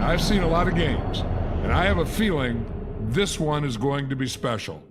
I've seen a lot of games, and I have a feeling this one is going to be special.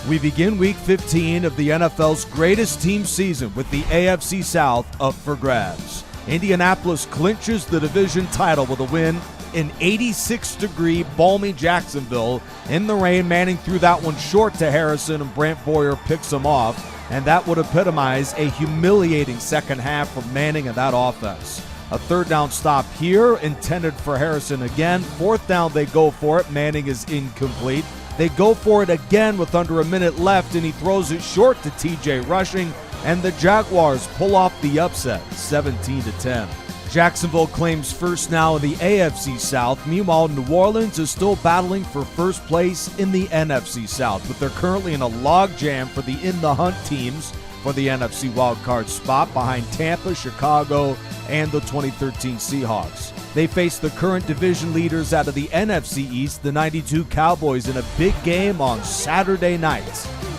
We begin Week 15 of the NFL's greatest team season with the AFC South up for grabs. Indianapolis clinches the division title with a win in 86-degree balmy Jacksonville. In the rain, Manning threw that one short to Harrison, and Brant Boyer picks him off, and that would epitomize a humiliating second half from Manning and that offense. A third down stop here, intended for Harrison again. Fourth down, they go for it. Manning is incomplete. They go for it again with under a minute left, and he throws it short to TJ Rushing, and the Jaguars pull off the upset, 17-10. Jacksonville claims first now in the AFC South. Meanwhile, New Orleans is still battling for first place in the NFC South, but they're currently in a logjam for the in-the-hunt teams for the NFC wildcard spot behind Tampa, Chicago, and the 2013 Seahawks. They face the current division leaders out of the NFC East, the 92 Cowboys, in a big game on Saturday night.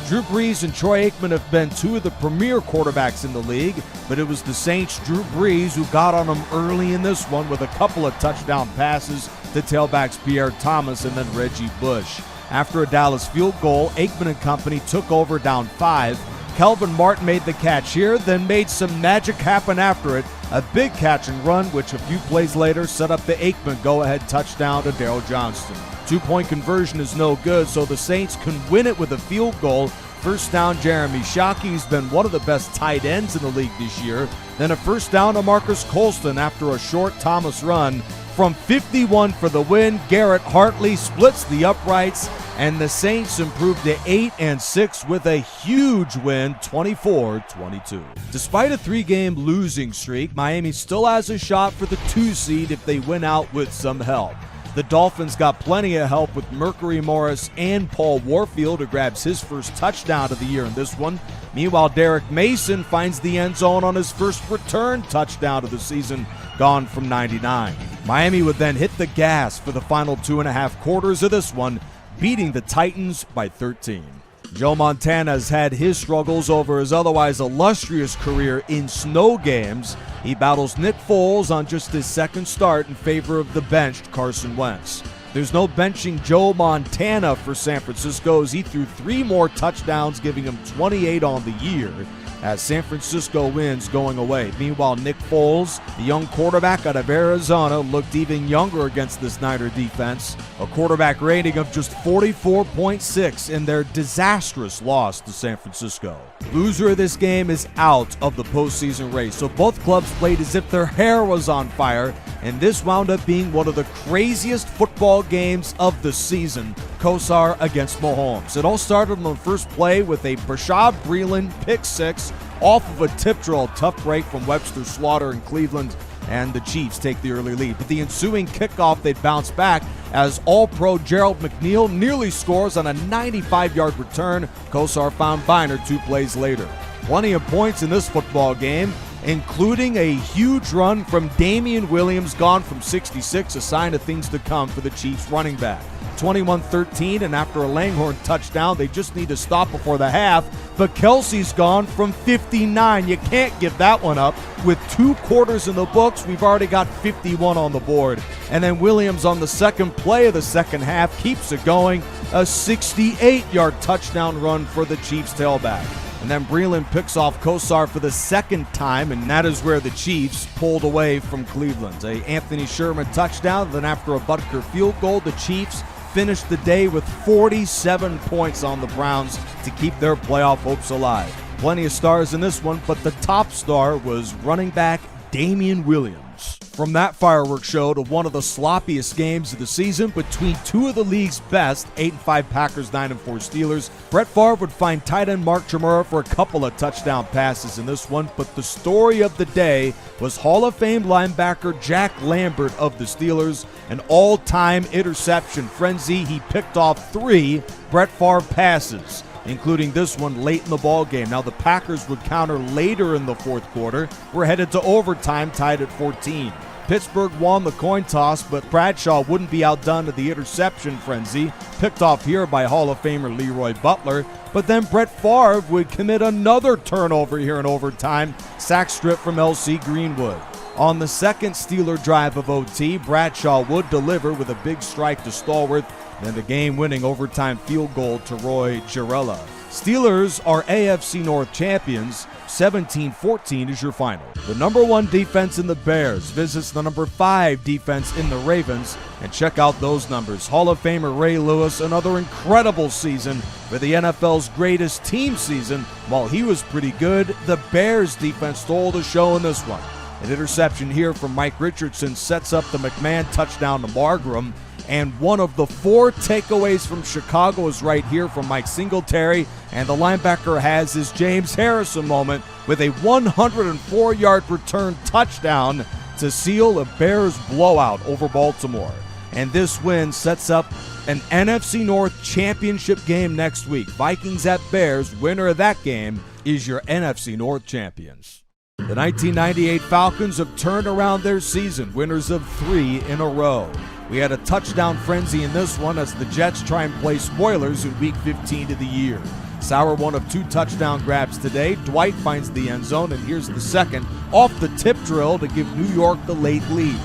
Drew Brees and Troy Aikman have been two of the premier quarterbacks in the league, but it was the Saints' Drew Brees who got on them early in this one with a couple of touchdown passes to tailbacks Pierre Thomas and then Reggie Bush. After a Dallas field goal, Aikman and company took over down 5. Kelvin Martin made the catch here, then made some magic happen after it. A big catch and run, which a few plays later set up the Aikman go-ahead touchdown to Darryl Johnston. Two-point conversion is no good, so the Saints can win it with a field goal. First down, Jeremy Shockey, who's been one of the best tight ends in the league this year. Then a first down to Marcus Colston after a short Thomas run. From 51 for the win, Garrett Hartley splits the uprights, and the Saints improved to 8-6 with a huge win, 24-22. Despite a 3-game losing streak, Miami still has a shot for the 2 seed if they win out with some help. The Dolphins got plenty of help with Mercury Morris and Paul Warfield, who grabs his first touchdown of the year in this one. Meanwhile, Derek Mason finds the end zone on his first return touchdown of the season, gone from 99. Miami would then hit the gas for the final 2.5 quarters of this one, beating the Titans by 13. Joe Montana has had his struggles over his otherwise illustrious career in snow games. He battles Nick Foles on just his second start in favor of the benched Carson Wentz. There's no benching Joe Montana for San Francisco as he threw 3 more touchdowns, giving him 28 on the year, as San Francisco wins going away. Meanwhile, Nick Foles, the young quarterback out of Arizona, looked even younger against this Niner defense. A quarterback rating of just 44.6 in their disastrous loss to San Francisco. Loser of this game is out of the postseason race, so both clubs played as if their hair was on fire, and this wound up being one of the craziest football games of the season. Kosar against Mahomes. It all started on the first play with a Bashaud Breeland pick 6 off of a tip drill. Tough break from Webster Slaughter in Cleveland, and the Chiefs take the early lead. But the ensuing kickoff, they'd bounce back as All-Pro Gerald McNeil nearly scores on a 95-yard return. Kosar found Biner 2 plays later. Plenty of points in this football game, including a huge run from Damian Williams, gone from 66, a sign of things to come for the Chiefs running back. 21-13, and after a Langhorne touchdown, they just need to stop before the half. But Kelsey's gone from 59. You can't give that one up. With 2 quarters in the books, we've already got 51 on the board. And then Williams on the second play of the second half keeps it going. A 68-yard touchdown run for the Chiefs tailback. And then Breeland picks off Kosar for the second time, and that is where the Chiefs pulled away from Cleveland. A Anthony Sherman touchdown, then after a Butker field goal, the Chiefs finished the day with 47 points on the Browns to keep their playoff hopes alive. Plenty of stars in this one, but the top star was running back Damian Williams. From that fireworks show to one of the sloppiest games of the season between 2 of the league's best, 8-5 Packers, 9-4 Steelers, Brett Favre would find tight end Mark Chmura for a couple of touchdown passes in this one, but the story of the day was Hall of Fame linebacker Jack Lambert of the Steelers, an all-time interception frenzy. He picked off 3 Brett Favre passes, including this one late in the ball game. Now the Packers would counter later in the fourth quarter. We're headed to overtime, tied at 14. Pittsburgh won the coin toss, but Bradshaw wouldn't be outdone to the interception frenzy, picked off here by Hall of Famer Leroy Butler. But then Brett Favre would commit another turnover here in overtime, sack strip from L.C. Greenwood. On the second Steeler drive of OT, Bradshaw would deliver with a big strike to Stallworth, then the game-winning overtime field goal to Roy Girella. Steelers are AFC North champions. 17-14 is your final. The number 1 defense in the Bears visits the number 5 defense in the Ravens. And check out those numbers. Hall of Famer Ray Lewis, another incredible season for the NFL's greatest team season. While he was pretty good, the Bears defense stole the show in this one. An interception here from Mike Richardson sets up the McMahon touchdown to Margram. And one of the 4 takeaways from Chicago is right here from Mike Singletary. And the linebacker has his James Harrison moment with a 104-yard return touchdown to seal a Bears blowout over Baltimore. And this win sets up an NFC North championship game next week. Vikings at Bears. Winner of that game is your NFC North champions. The 1998 Falcons have turned around their season, winners of 3 in a row. We had a touchdown frenzy in this one as the Jets try and play spoilers in Week 15 of the year. Sauer one of 2 touchdown grabs today. Dwight finds the end zone, and here's the second off the tip drill to give New York the late lead.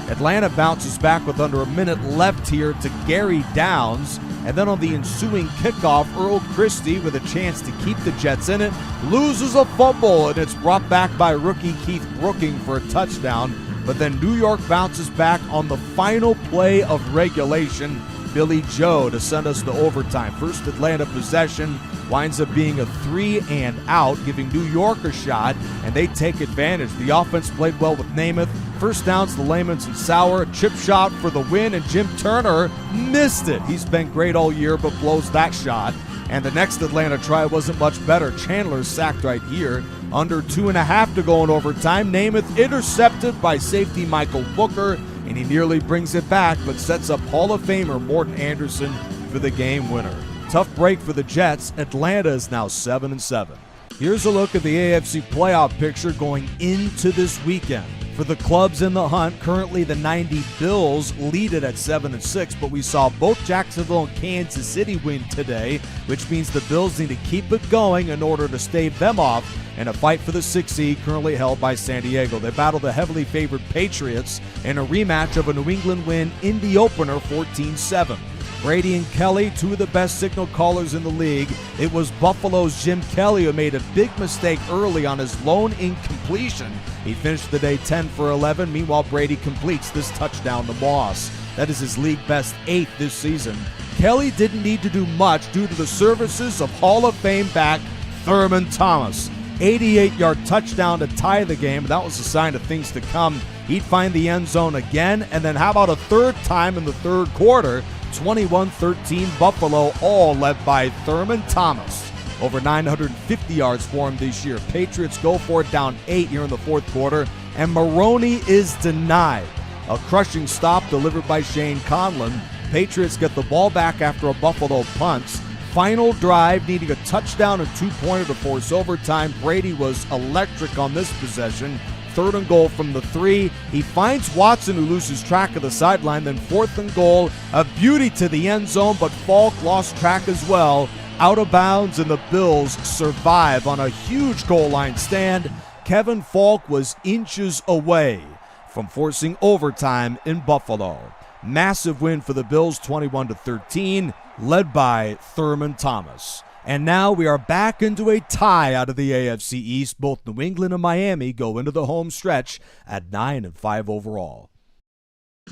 Atlanta bounces back with under a minute left here to Gary Downs, and then on the ensuing kickoff, Earl Christie with a chance to keep the Jets in it, loses a fumble, and it's brought back by rookie Keith Brooking for a touchdown. But then New York bounces back on the final play of regulation. Billy Joe to send us to overtime. First Atlanta possession winds up being a 3 and out, giving New York a shot, and they take advantage. The offense played well with Namath. First downs to Lamons and Sauer. A chip shot for the win, and Jim Turner missed it. He's been great all year, but blows that shot. And the next Atlanta try wasn't much better. Chandler sacked right here. Under 2.5 to go in overtime. Namath intercepted by safety Michael Booker, and he nearly brings it back, but sets up Hall of Famer Morton Anderson for the game winner. Tough break for the Jets. Atlanta is now 7-7. Here's a look at the AFC playoff picture going into this weekend. For the clubs in the hunt, currently the 90 Bills lead it at 7-6, but we saw both Jacksonville and Kansas City win today, which means the Bills need to keep it going in order to stave them off in a fight for the 6th seed currently held by San Diego. They battle the heavily favored Patriots in a rematch of a New England win in the opener 14-7. Brady and Kelly, 2 of the best signal callers in the league. It was Buffalo's Jim Kelly who made a big mistake early on his lone incompletion. He finished the day 10 for 11. Meanwhile, Brady completes this touchdown to Moss. That is his league best 8th this season. Kelly didn't need to do much due to the services of Hall of Fame back Thurman Thomas. 88-yard touchdown to tie the game. That was a sign of things to come. He'd find the end zone again, and then how about a third time in the third quarter? 21-13 Buffalo, all led by Thurman Thomas. Over 950 yards for him this year. Patriots go for it down 8 here in the fourth quarter, and Maroney is denied. A crushing stop delivered by Shane Conlon. Patriots get the ball back after a Buffalo punt. Final drive, needing a touchdown and 2-pointer to force overtime. Brady was electric on this possession. 3rd and goal from the 3. He finds Watson, who loses track of the sideline. Then 4th and goal, a beauty to the end zone, but Falk lost track as well. Out of bounds, and the Bills survive on a huge goal line stand. Kevin Falk was inches away from forcing overtime in Buffalo. Massive win for the Bills, 21-13, led by Thurman Thomas. And now we are back into a tie out of the AFC East. Both New England and Miami go into the home stretch at 9-5 overall.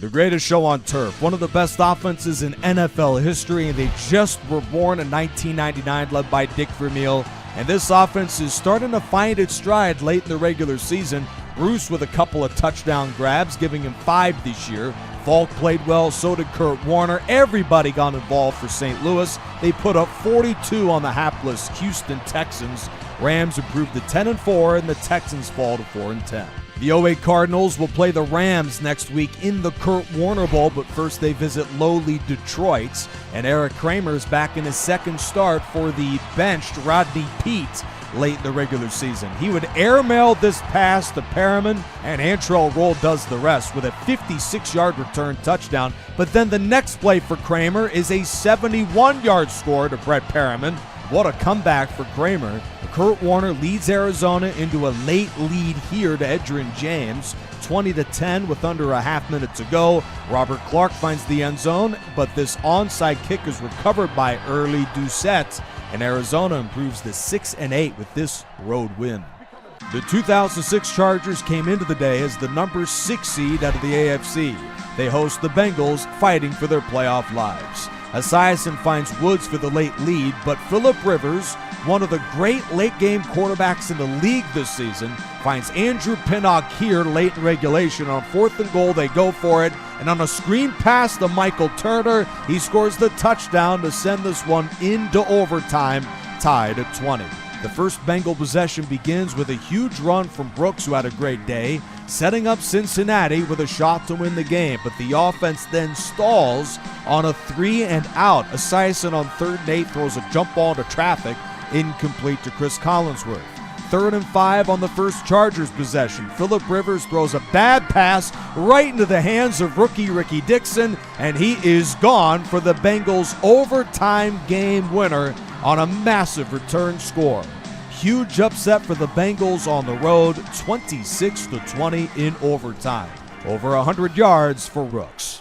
The greatest show on turf, one of the best offenses in NFL history, and they just were born in 1999, led by Dick Vermeil. And this offense is starting to find its stride late in the regular season. Bruce with a couple of touchdown grabs, giving him 5 this year. Falk played well, so did Kurt Warner. Everybody got involved for St. Louis. They put up 42 on the hapless Houston Texans. Rams improved to 10-4, and the Texans fall to 4-10. The 08 Cardinals will play the Rams next week in the Kurt Warner Bowl, but first they visit lowly Detroit. And Eric Kramer's back in his second start for the benched Rodney Peete late in the regular season. He would airmail this pass to Perriman, and Antrell Roll does the rest with a 56-yard return touchdown. But then the next play for Kramer is a 71-yard score to Brett Perriman. What a comeback for Kramer. Kurt Warner leads Arizona into a late lead here to Edgerrin James, 20-10 with under a half minute to go. Robert Clark finds the end zone, but this onside kick is recovered by early Doucette, and Arizona improves to 6-8 with this road win. The 2006 Chargers came into the day as the number 6 seed out of the AFC. They host the Bengals, fighting for their playoff lives. Esiason finds Woods for the late lead, but Phillip Rivers, one of the great late-game quarterbacks in the league this season, finds Andrew Pinnock here late in regulation. On 4th and goal, they go for it, and on a screen pass to Michael Turner, he scores the touchdown to send this one into overtime, tied at 20. The first Bengal possession begins with a huge run from Brooks, who had a great day, setting up Cincinnati with a shot to win the game, but the offense then stalls on a 3-and-out. Esiason on 3rd and 8 throws a jump ball to traffic, incomplete to Chris Collinsworth. 3rd and 5 on the first Chargers possession. Phillip Rivers throws a bad pass right into the hands of rookie Ricky Dixon, and he is gone for the Bengals' overtime game winner on a massive return score. Huge upset for the Bengals on the road, 26-20 in overtime. Over 100 yards for Rooks.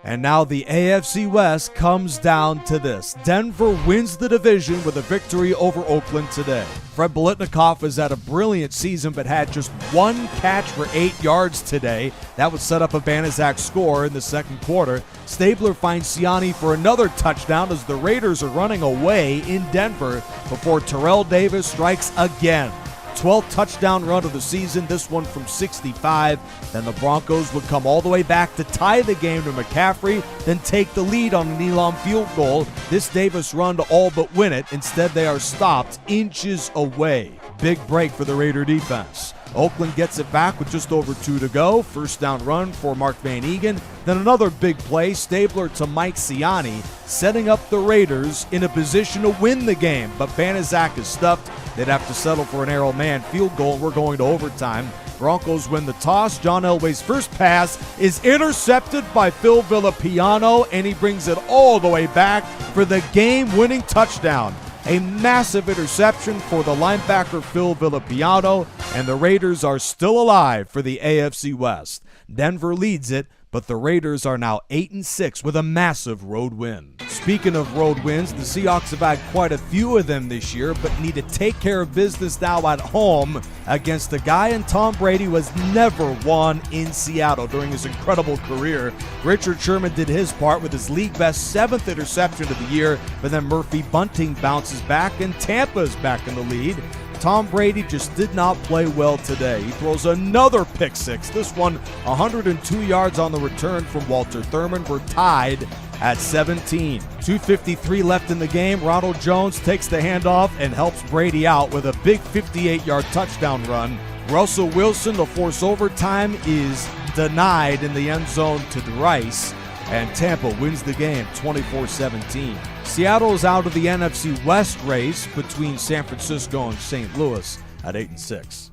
And now the AFC West comes down to this. Denver wins the division with a victory over Oakland today. Fred Biletnikoff has had a brilliant season but had just one catch for 8 yards today. That would set up a Banaszak score in the second quarter. Stabler finds Siani for another touchdown as the Raiders are running away in Denver before Terrell Davis strikes again. 12th touchdown run of the season, this one from 65. Then the Broncos would come all the way back to tie the game to McCaffrey, then take the lead on an Elam field goal. This Davis run to all but win it. Instead, they are stopped inches away. Big break for the Raider defense. Oakland gets it back with just over 2 to go. First down run for Mark Van Egan. Then another big play, Stabler to Mike Siani, setting up the Raiders in a position to win the game. But Banaszak is stuffed. They'd have to settle for an Errol Mann field goal, and we're going to overtime. Broncos win the toss. John Elway's first pass is intercepted by Phil Villapiano, and he brings it all the way back for the game-winning touchdown. A massive interception for the linebacker Phil Villapiano, and the Raiders are still alive for the AFC West. Denver leads it, but the Raiders are now 8-6 with a massive road win. Speaking of road wins, the Seahawks have had quite a few of them this year, but need to take care of business now at home against a guy in Tom Brady who has never won in Seattle during his incredible career. Richard Sherman did his part with his league-best 7th interception of the year, but then Murphy Bunting bounces back, and Tampa is back in the lead. Tom Brady just did not play well today. He throws another pick six. This one, 102 yards on the return from Walter Thurman. We're tied at 17. 2:53 left in the game. Ronald Jones takes the handoff and helps Brady out with a big 58-yard touchdown run. Russell Wilson, to force overtime, is denied in the end zone to Rice, and Tampa wins the game 24-17. Seattle is out of the NFC West race between San Francisco and St. Louis at 8-6.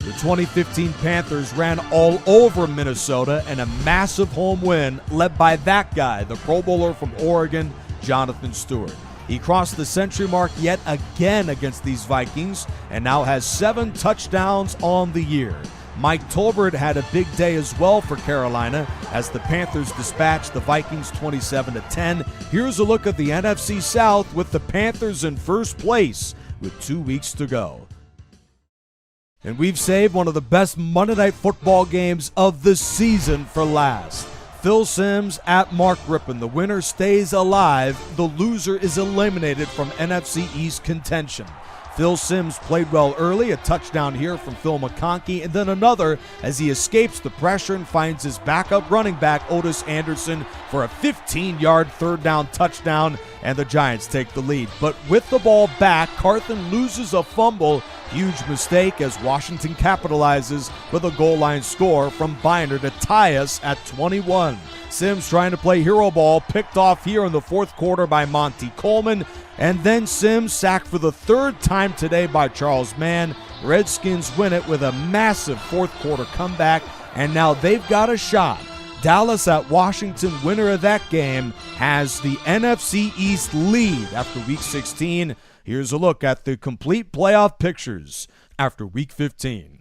The 2015 Panthers ran all over Minnesota in a massive home win led by that guy, the Pro Bowler from Oregon, Jonathan Stewart. He crossed the century mark yet again against these Vikings and now has 7 touchdowns on the year. Mike Tolbert had a big day as well for Carolina as the Panthers dispatched the Vikings 27-10. Here's a look at the NFC South with the Panthers in first place with 2 weeks to go. And we've saved one of the best Monday Night Football games of the season for last. Phil Simms at Mark Rippon. The winner stays alive. The loser is eliminated from NFC East contention. Phil Simms played well early, a touchdown here from Phil McConkey, and then another as he escapes the pressure and finds his backup running back, Otis Anderson, for a 15-yard third down touchdown, and the Giants take the lead. But with the ball back, Carthen loses a fumble. Huge mistake as Washington capitalizes with a goal line score from Biner to tie us at 21. Simms trying to play hero ball, picked off here in the fourth quarter by Monty Coleman, and then Simms sacked for the third time today by Charles Mann. Redskins win it with a massive fourth quarter comeback, and now they've got a shot. Dallas at Washington, winner of that game, has the NFC East lead after Week 16. Here's a look at the complete playoff pictures after Week 15.